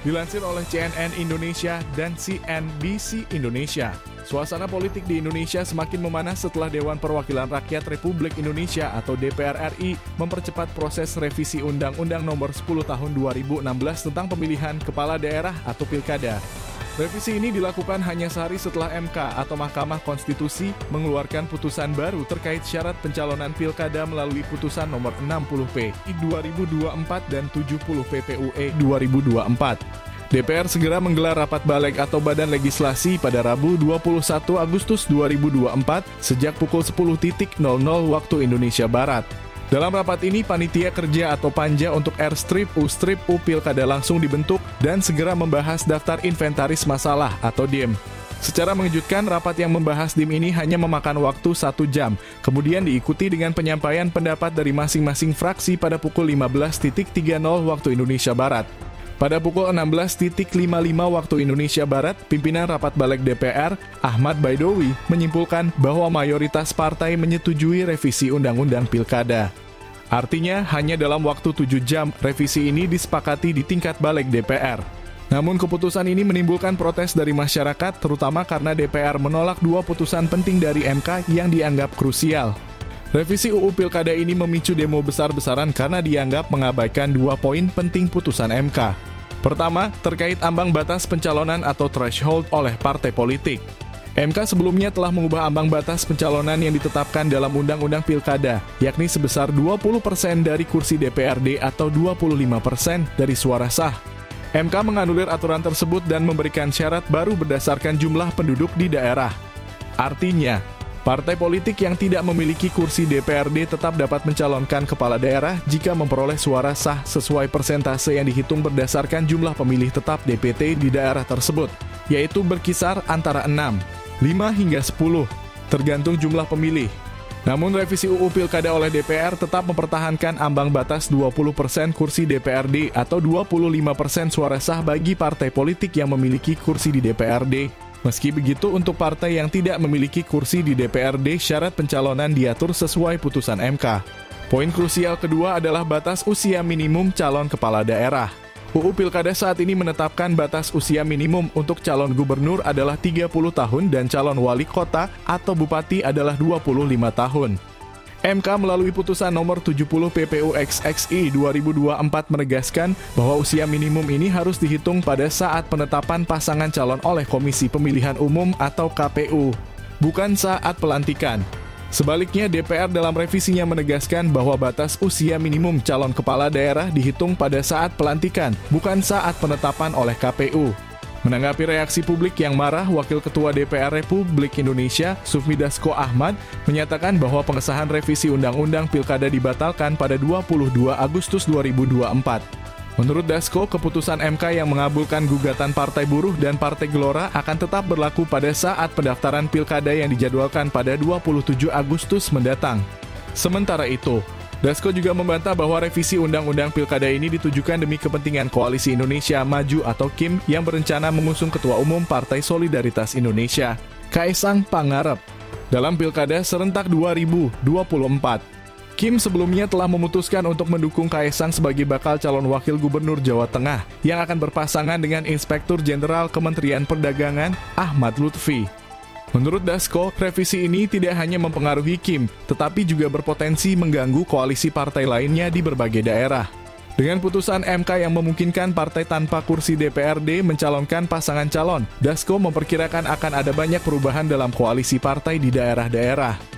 Dilansir oleh CNN Indonesia dan CNBC Indonesia, suasana politik di Indonesia semakin memanas setelah Dewan Perwakilan Rakyat Republik Indonesia atau DPR RI mempercepat proses revisi Undang-Undang Nomor 10 Tahun 2016 tentang pemilihan kepala daerah atau pilkada. Revisi ini dilakukan hanya sehari setelah MK atau Mahkamah Konstitusi mengeluarkan putusan baru terkait syarat pencalonan pilkada melalui putusan nomor 60P 2024 dan 70 PPUE 2024. DPR segera menggelar rapat balik atau badan legislasi pada Rabu 21 Agustus 2024 sejak pukul 10.00 waktu Indonesia Barat. Dalam rapat ini, panitia kerja atau panja untuk R-Strip, U-Strip, U Pilkada langsung dibentuk dan segera membahas daftar inventaris masalah atau DIM. Secara mengejutkan, rapat yang membahas DIM ini hanya memakan waktu 1 jam, kemudian diikuti dengan penyampaian pendapat dari masing-masing fraksi pada pukul 15.30 waktu Indonesia Barat. Pada pukul 16.55 waktu Indonesia Barat, pimpinan rapat balik DPR, Ahmad Baidowi, menyimpulkan bahwa mayoritas partai menyetujui revisi Undang-Undang Pilkada. Artinya, hanya dalam waktu 7 jam, revisi ini disepakati di tingkat balik DPR. Namun keputusan ini menimbulkan protes dari masyarakat, terutama karena DPR menolak 2 putusan penting dari MK yang dianggap krusial. Revisi UU Pilkada ini memicu demo besar-besaran karena dianggap mengabaikan 2 poin penting putusan MK. Pertama, terkait ambang batas pencalonan atau threshold oleh partai politik. MK sebelumnya telah mengubah ambang batas pencalonan yang ditetapkan dalam Undang-Undang Pilkada, yakni sebesar 20% dari kursi DPRD atau 25% dari suara sah. MK menganulir aturan tersebut dan memberikan syarat baru berdasarkan jumlah penduduk di daerah. Artinya, partai politik yang tidak memiliki kursi DPRD tetap dapat mencalonkan kepala daerah jika memperoleh suara sah sesuai persentase yang dihitung berdasarkan jumlah pemilih tetap DPT di daerah tersebut, yaitu berkisar antara 6, 5 hingga 10, tergantung jumlah pemilih. Namun revisi UU Pilkada oleh DPR tetap mempertahankan ambang batas 20% kursi DPRD atau 25% suara sah bagi partai politik yang memiliki kursi di DPRD. Meski begitu, untuk partai yang tidak memiliki kursi di DPRD, syarat pencalonan diatur sesuai putusan MK. Poin krusial kedua adalah batas usia minimum calon kepala daerah. UU Pilkada saat ini menetapkan batas usia minimum untuk calon gubernur adalah 30 tahun dan calon wali kota atau bupati adalah 25 tahun. MK melalui putusan nomor 70 PPUXXI 2024 menegaskan bahwa usia minimum ini harus dihitung pada saat penetapan pasangan calon oleh Komisi Pemilihan Umum atau KPU, bukan saat pelantikan. Sebaliknya, DPR dalam revisinya menegaskan bahwa batas usia minimum calon kepala daerah dihitung pada saat pelantikan, bukan saat penetapan oleh KPU. Menanggapi reaksi publik yang marah, Wakil Ketua DPR Republik Indonesia, Sufmi Dasko Ahmad, menyatakan bahwa pengesahan revisi Undang-Undang Pilkada dibatalkan pada 22 Agustus 2024. Menurut Dasko, keputusan MK yang mengabulkan gugatan Partai Buruh dan Partai Gelora akan tetap berlaku pada saat pendaftaran Pilkada yang dijadwalkan pada 27 Agustus mendatang. Sementara itu, Dasko juga membantah bahwa revisi Undang-Undang Pilkada ini ditujukan demi kepentingan Koalisi Indonesia Maju atau KIM yang berencana mengusung Ketua Umum Partai Solidaritas Indonesia, Kaesang Pangarep, dalam Pilkada serentak 2024. KIM sebelumnya telah memutuskan untuk mendukung Kaesang sebagai bakal calon wakil gubernur Jawa Tengah yang akan berpasangan dengan Inspektur Jenderal Kementerian Perdagangan Ahmad Lutfi. Menurut Dasko, revisi ini tidak hanya mempengaruhi KIM, tetapi juga berpotensi mengganggu koalisi partai lainnya di berbagai daerah. Dengan putusan MK yang memungkinkan partai tanpa kursi DPRD mencalonkan pasangan calon, Dasko memperkirakan akan ada banyak perubahan dalam koalisi partai di daerah-daerah.